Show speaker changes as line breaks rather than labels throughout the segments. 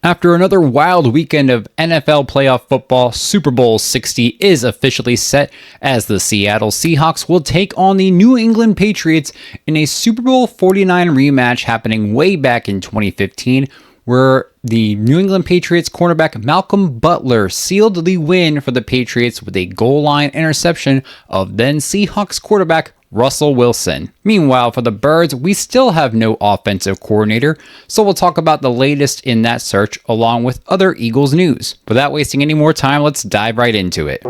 After another wild weekend of NFL playoff football, Super Bowl 60 is officially set as the Seattle Seahawks will take on the New England Patriots in a Super Bowl 49 rematch happening way back in 2015, where the New England Patriots cornerback Malcolm Butler sealed the win for the Patriots with a goal line interception of then Seahawks quarterback Russell Wilson. Meanwhile, for the Birds, we still have no offensive coordinator, so we'll talk about the latest in that search along with other Eagles news. Without wasting any more time, let's dive right into it.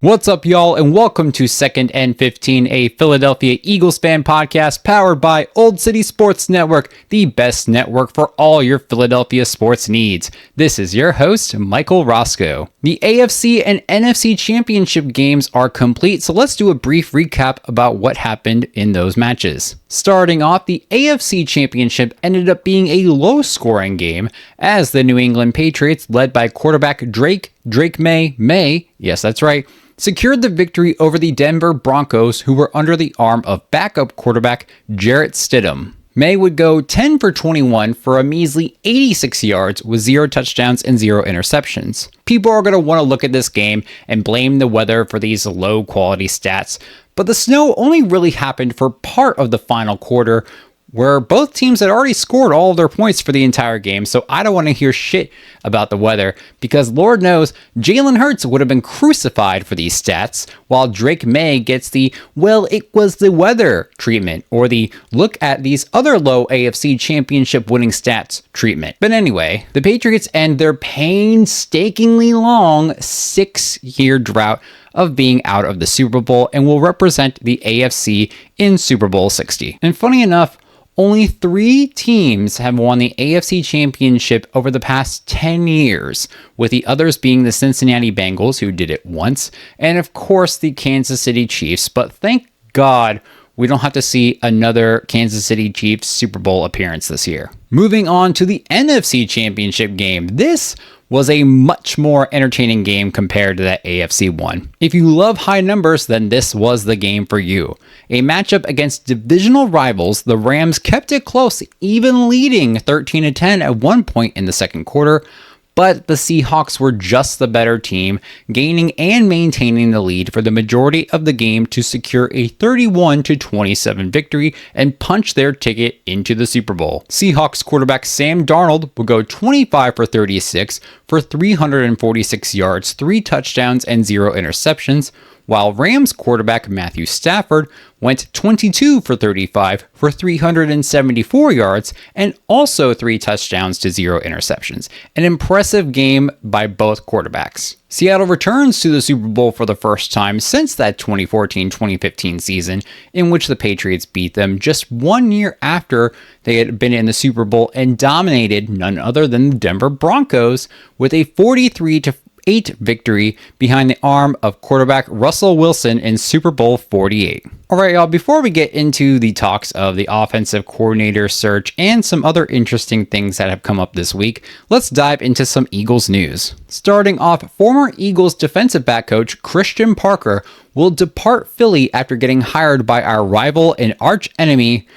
What's up, y'all, and welcome to Second and 15, a Philadelphia Eagles fan podcast powered by Old City Sports Network, the best network for all your Philadelphia sports needs. This is your host, Michael Roscoe. The AFC and NFC championship games are complete, so let's do a brief recap about what happened in those matches. Starting off, the AFC Championship ended up being a low-scoring game as the New England Patriots, led by quarterback Drake May, yes, that's right, secured the victory over the Denver Broncos, who were under the arm of backup quarterback Jarrett Stidham. May would go 10 for 21 for a measly 86 yards with 0 touchdowns and 0 interceptions. People are going to want to look at this game and blame the weather for these low-quality stats, but the snow only really happened for part of the final quarter, where both teams had already scored all of their points for the entire game, so I don't want to hear shit about the weather, because Lord knows Jalen Hurts would have been crucified for these stats, while Drake May gets the, well, it was the weather treatment, or the look at these other low AFC championship winning stats treatment. But anyway, the Patriots end their painstakingly long 6-year drought of being out of the Super Bowl and will represent the AFC in Super Bowl 60. And funny enough, only 3 teams have won the AFC Championship over the past 10 years, with the others being the Cincinnati Bengals, who did it once, and of course the Kansas City Chiefs, but thank God we don't have to see another Kansas City Chiefs Super Bowl appearance this year. Moving on to the NFC Championship game. This was a much more entertaining game compared to that AFC one. If you love high numbers, then this was the game for you. A matchup against divisional rivals, the Rams kept it close, even leading 13-10 at one point in the second quarter, but the Seahawks were just the better team, gaining and maintaining the lead for the majority of the game to secure a 31-27 victory and punch their ticket into the Super Bowl. Seahawks quarterback Sam Darnold will go 25 for 36 for 346 yards, 3 touchdowns, and 0 interceptions, while Rams quarterback Matthew Stafford went 22 for 35 for 374 yards and also 3 touchdowns to 0 interceptions. An impressive game by both quarterbacks. Seattle returns to the Super Bowl for the first time since that 2014-2015 season, in which the Patriots beat them just 1 year after they had been in the Super Bowl and dominated none other than the Denver Broncos with a 43-8 victory behind the arm of quarterback Russell Wilson in Super Bowl 48. Alright, y'all, before we get into the talks of the offensive coordinator search and some other interesting things that have come up this week, let's dive into some Eagles news. Starting off, former Eagles defensive back coach Christian Parker will depart Philly after getting hired by our rival and arch enemy,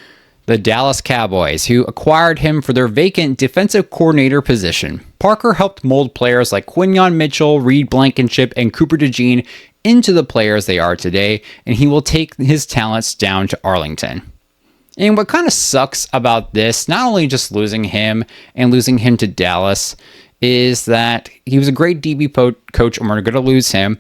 the Dallas Cowboys, who acquired him for their vacant defensive coordinator position. Parker helped mold players like Quinyon Mitchell, Reed Blankenship, and Cooper DeJean into the players they are today, and he will take his talents down to Arlington. And what kind of sucks about this, not only just losing him and losing him to Dallas, is that he was a great DB coach and we're going to lose him.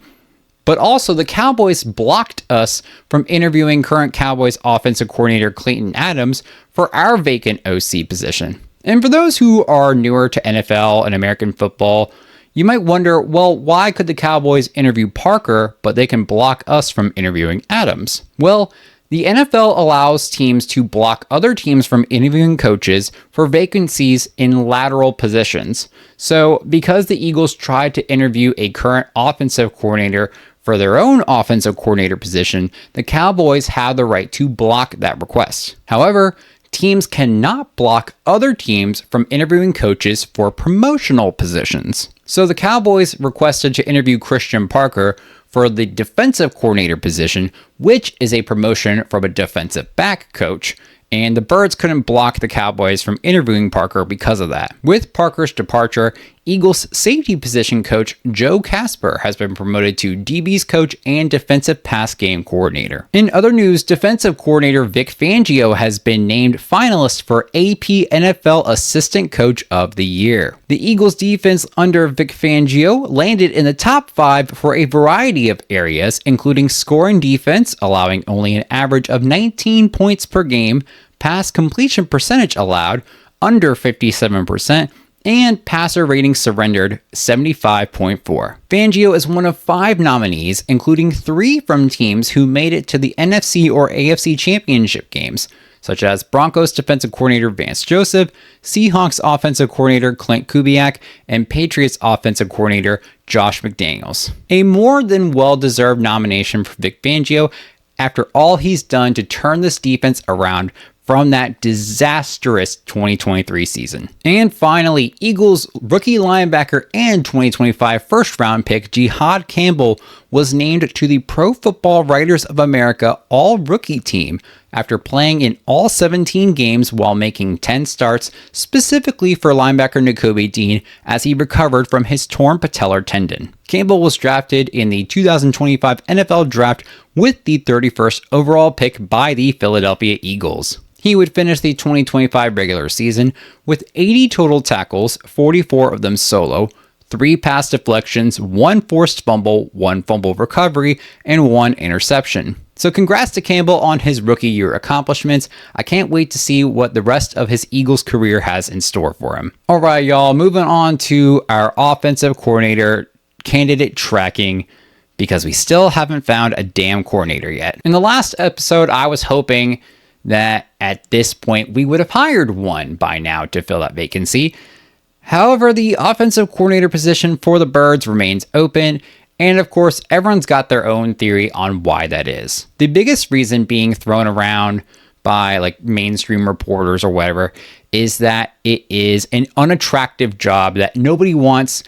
But also, the Cowboys blocked us from interviewing current Cowboys offensive coordinator Clayton Adams for our vacant OC position. And for those who are newer to NFL and American football, you might wonder, well, why could the Cowboys interview Parker, but they can block us from interviewing Adams? Well, The NFL allows teams to block other teams from interviewing coaches for vacancies in lateral positions. So, because the Eagles tried to interview a current offensive coordinator for their own offensive coordinator position, the Cowboys have the right to block that request. However, teams cannot block other teams from interviewing coaches for promotional positions. So the Cowboys requested to interview Christian Parker for the defensive coordinator position, which is a promotion from a defensive back coach, and the Birds couldn't block the Cowboys from interviewing Parker because of that. With Parker's departure, Eagles safety position coach Joe Casper has been promoted to DB's coach and defensive pass game coordinator. In other news, defensive coordinator Vic Fangio has been named finalist for AP NFL Assistant Coach of the Year. The Eagles defense under Vic Fangio landed in the top 5 for a variety of areas, including scoring defense, allowing only an average of 19 points per game, pass completion percentage allowed under 57%, and passer rating surrendered 75.4. Fangio is one of 5 nominees, including 3 from teams who made it to the NFC or AFC championship games, such as Broncos defensive coordinator Vance Joseph, Seahawks offensive coordinator Clint Kubiak, and Patriots offensive coordinator Josh McDaniels. A more than well-deserved nomination for Vic Fangio after all he's done to turn this defense around from that disastrous 2023 season. And finally, Eagles rookie linebacker and 2025 first-round pick Jihad Campbell was named to the Pro Football Writers of America All-Rookie Team after playing in all 17 games while making 10 starts, specifically for linebacker Nakobe Dean as he recovered from his torn patellar tendon. Campbell was drafted in the 2025 NFL Draft with the 31st overall pick by the Philadelphia Eagles. He would finish the 2025 regular season with 80 total tackles, 44 of them solo, 3 pass deflections, 1 forced fumble, 1 fumble recovery, and 1 interception. So congrats to Campbell on his rookie year accomplishments. I can't wait to see what the rest of his Eagles career has in store for him. All right, y'all, moving on to our offensive coordinator candidate tracking, because we still haven't found a damn coordinator yet. In the last episode, I was hoping that at this point we would have hired one by now to fill that vacancy. However, the offensive coordinator position for the Birds remains open, and of course, everyone's got their own theory on why that is. The biggest reason being thrown around by like mainstream reporters or whatever is that it is an unattractive job that nobody wants,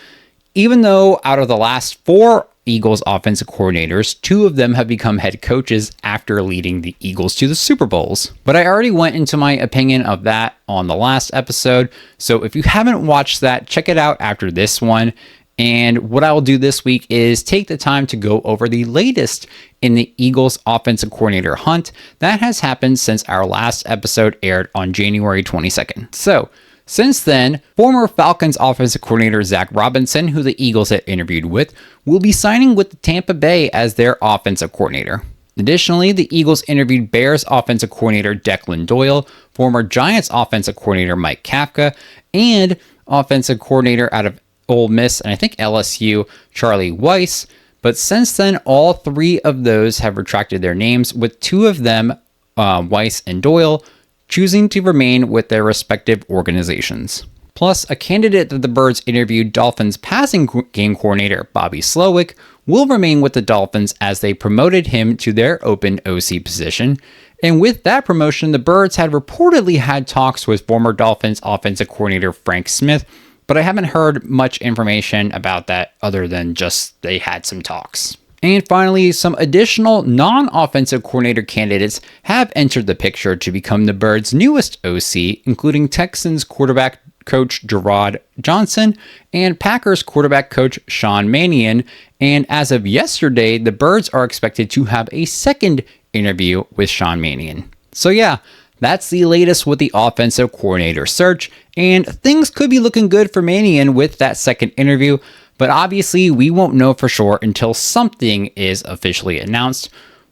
even though out of the last 4 Eagles offensive coordinators, 2 of them have become head coaches after leading the Eagles to the Super Bowls. But I already went into my opinion of that on the last episode, so if you haven't watched that, check it out after this one. And what I will do this week is take the time to go over the latest in the Eagles offensive coordinator hunt that has happened since our last episode aired on January 22nd. So, since then, former Falcons offensive coordinator Zach Robinson, who the Eagles had interviewed with, will be signing with Tampa Bay as their offensive coordinator. Additionally, the Eagles interviewed Bears offensive coordinator Declan Doyle, former Giants offensive coordinator Mike Kafka, and offensive coordinator out of Ole Miss and I think LSU, Charlie Weiss. But since then, all 3 of those have retracted their names, with 2 of them, Weiss and Doyle, choosing to remain with their respective organizations. Plus, a candidate that the Birds interviewed, Dolphins passing game coordinator Bobby Slowick, will remain with the Dolphins as they promoted him to their open OC position. And with that promotion, the Birds had reportedly had talks with former Dolphins offensive coordinator Frank Smith, but I haven't heard much information about that other than just they had some talks. And finally, some additional non-offensive coordinator candidates have entered the picture to become the Birds' newest OC, including Texans quarterback coach Gerard Johnson and Packers quarterback coach Sean Mannion. And as of yesterday, the Birds are expected to have a second interview with Sean Mannion. So yeah, that's the latest with the offensive coordinator search, and things could be looking good for Mannion with that second interview. But obviously, we won't know for sure until something is officially announced,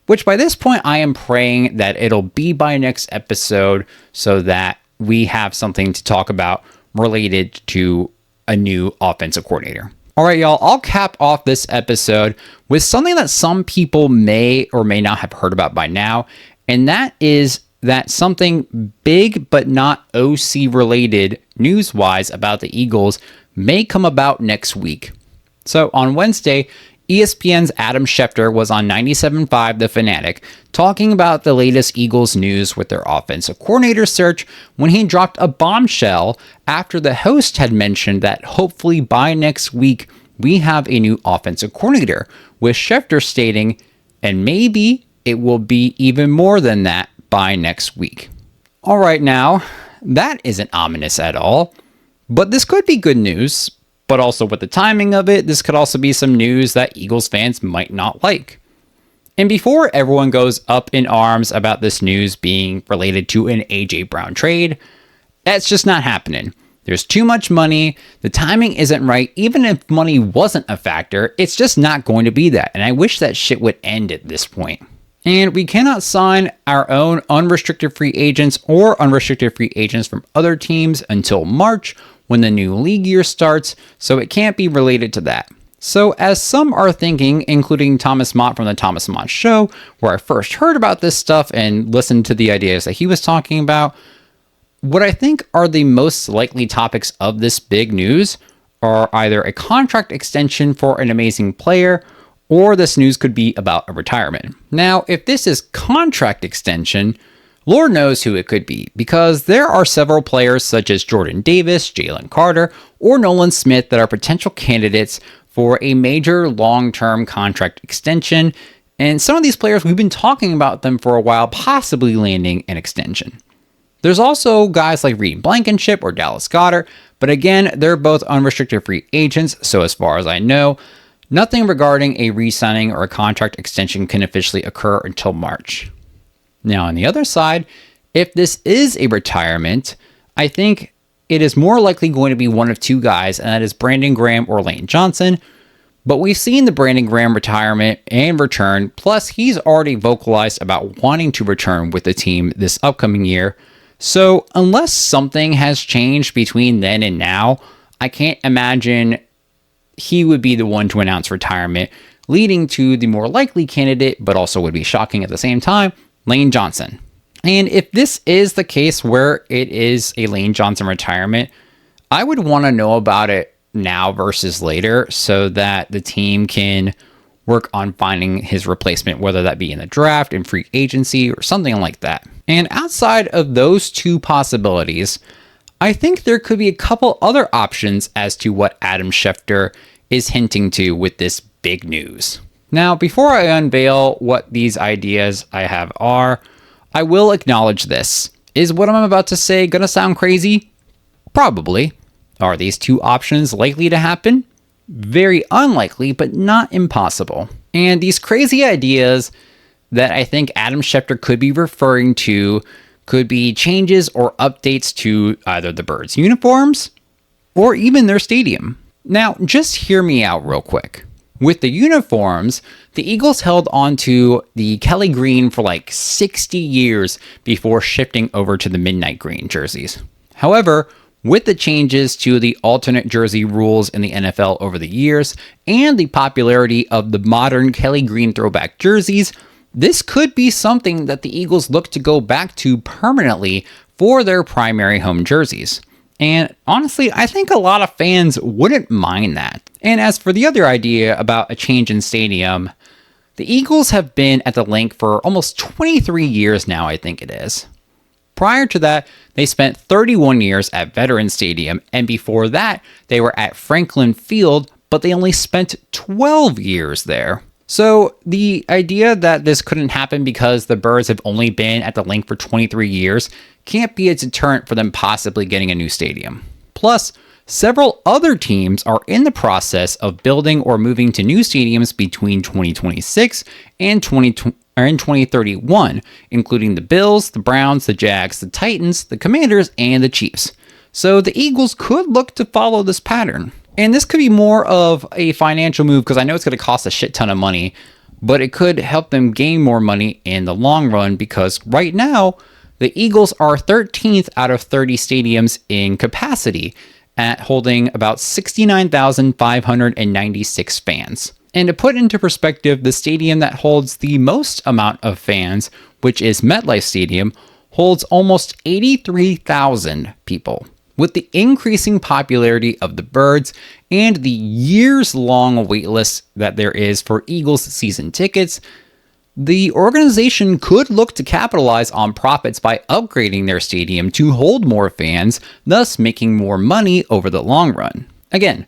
which by this point, I am praying that it'll be by next episode so that we have something to talk about related to a new offensive coordinator. All right, y'all, I'll cap off this episode with something that some people may or may not have heard about by now, And that is that something big but not OC related news-wise about the Eagles may come about next week. So on Wednesday, ESPN's Adam Schefter was on 97.5 The Fanatic talking about the latest Eagles news with their offensive coordinator search when he dropped a bombshell after the host had mentioned that hopefully by next week we have a new offensive coordinator, with Schefter stating, and maybe it will be even more than that by next week. All right, now, that isn't ominous at all, but this could be good news. But also with the timing of it, this could also be some news that Eagles fans might not like. And before everyone goes up in arms about this news being related to an A.J. Brown trade, that's just not happening. There's too much money, the timing isn't right, even if money wasn't a factor, it's just not going to be that, and I wish that shit would end at this point. And we cannot sign our own unrestricted free agents or unrestricted free agents from other teams until March, when the new league year starts, so it can't be related to that. So as some are thinking, including Thomas Mott from the Thomas Mott Show, where I first heard about this stuff and listened to the ideas that he was talking about, what I think are the most likely topics of this big news are either a contract extension for an amazing player, or this news could be about a retirement. Now, if this is contract extension, Lord knows who it could be, because there are several players such as Jordan Davis, Jalen Carter, or Nolan Smith that are potential candidates for a major long-term contract extension, and some of these players, we've been talking about them for a while, possibly landing an extension. There's also guys like Reed Blankenship or Dallas Goedert, but again, they're both unrestricted free agents, so as far as I know, nothing regarding a re-signing or a contract extension can officially occur until March. Now, on the other side, if this is a retirement, I think it is more likely going to be one of two guys, and that is Brandon Graham or Lane Johnson. But we've seen the Brandon Graham retirement and return, plus he's already vocalized about wanting to return with the team this upcoming year. So unless something has changed between then and now, I can't imagine he would be the one to announce retirement, leading to the more likely candidate, but also would be shocking at the same time, Lane Johnson. And if this is the case where it is a Lane Johnson retirement, I would want to know about it now versus later so that the team can work on finding his replacement, whether that be in the draft, in free agency, or something like that. And outside of those two possibilities, I think there could be a couple other options as to what Adam Schefter is hinting to with this big news. Now, before I unveil what these ideas I have are, I will acknowledge this. Is what I'm about to say gonna sound crazy? Probably. Are these two options likely to happen? Very unlikely, but not impossible. And these crazy ideas that I think Adam Schefter could be referring to could be changes or updates to either the Birds' uniforms or even their stadium. Now, just hear me out real quick. With the uniforms, the Eagles held on to the Kelly Green for like 60 years before shifting over to the Midnight Green jerseys. However, with the changes to the alternate jersey rules in the NFL over the years and the popularity of the modern Kelly Green throwback jerseys, this could be something that the Eagles look to go back to permanently for their primary home jerseys. And honestly, I think a lot of fans wouldn't mind that. And as for the other idea about a change in stadium, the Eagles have been at the Link for almost 23 years now, I think it is. Prior to that, they spent 31 years at Veterans Stadium, and before that, they were at Franklin Field, but they only spent 12 years there. So the idea that this couldn't happen because the Birds have only been at the Link for 23 years can't be a deterrent for them possibly getting a new stadium. Plus, several other teams are in the process of building or moving to new stadiums between 2026 and 2031, including the Bills, the Browns, the Jags, the Titans, the Commanders, and the Chiefs. So the Eagles could look to follow this pattern. And this could be more of a financial move because I know it's going to cost a shit ton of money, but it could help them gain more money in the long run because right now, the Eagles are 13th out of 30 stadiums in capacity at holding about 69,596 fans. And to put into perspective, the stadium that holds the most amount of fans which is MetLife Stadium, holds almost 83,000 people. With the increasing popularity of the Birds and the years-long waitlist that there is for Eagles season tickets, the organization could look to capitalize on profits by upgrading their stadium to hold more fans, thus making more money over the long run. Again,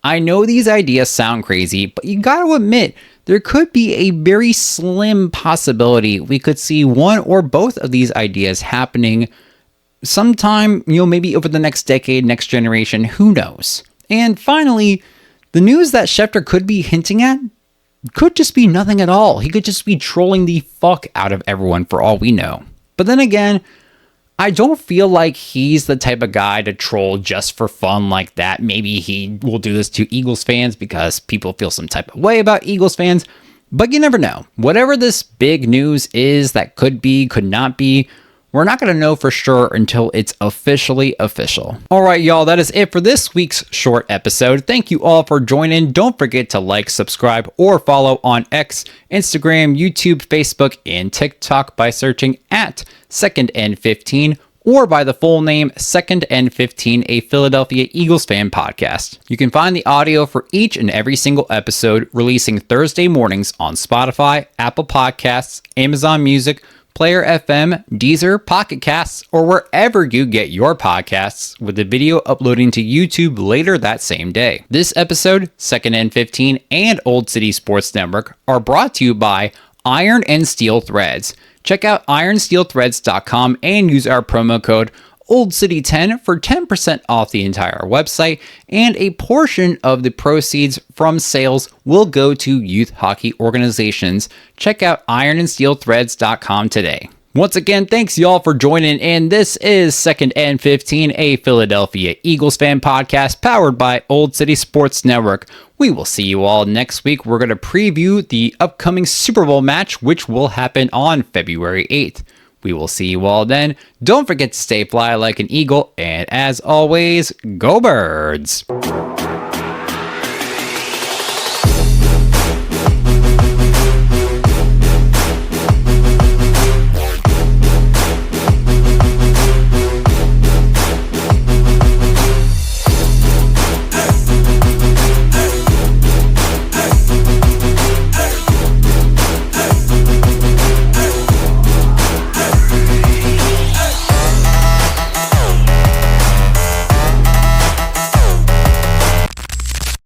I know these ideas sound crazy, but you gotta admit, there could be a very slim possibility we could see one or both of these ideas happening sometime, maybe over the next decade, next generation, who knows? And finally, the news that Schefter could be hinting at could just be nothing at all. He could just be trolling the fuck out of everyone for all we know. But then again, I don't feel like he's the type of guy to troll just for fun like that. Maybe he will do this to Eagles fans because people feel some type of way about Eagles fans, but you never know. Whatever this big news is that could be, could not be, we're not going to know for sure until it's officially official. All right, y'all, that is it for this week's short episode. Thank you all for joining. Don't forget to like, subscribe, or follow on X, Instagram, YouTube, Facebook, and TikTok by searching at Second and 15 or by the full name Second and 15, a Philadelphia Eagles fan podcast. You can find the audio for each and every single episode releasing Thursday mornings on Spotify, Apple Podcasts, Amazon Music, Player FM, Deezer, Pocket Casts, or wherever you get your podcasts, with the video uploading to YouTube later that same day. This episode, Second and 15, and Old City Sports Network are brought to you by Iron and Steel Threads. Check out ironsteelthreads.com and use our promo code OldCity10 for 10% off the entire website, and a portion of the proceeds from sales will go to youth hockey organizations. Check out ironandsteelthreads.com today. Once again, thanks y'all for joining in. This is Second and 15, a Philadelphia Eagles fan podcast powered by Old City Sports Network. We will see you all next week. We're going to preview the upcoming Super Bowl match, which will happen on February 8th. We will see you all then. Don't forget to stay fly like an eagle, and as always, go Birds!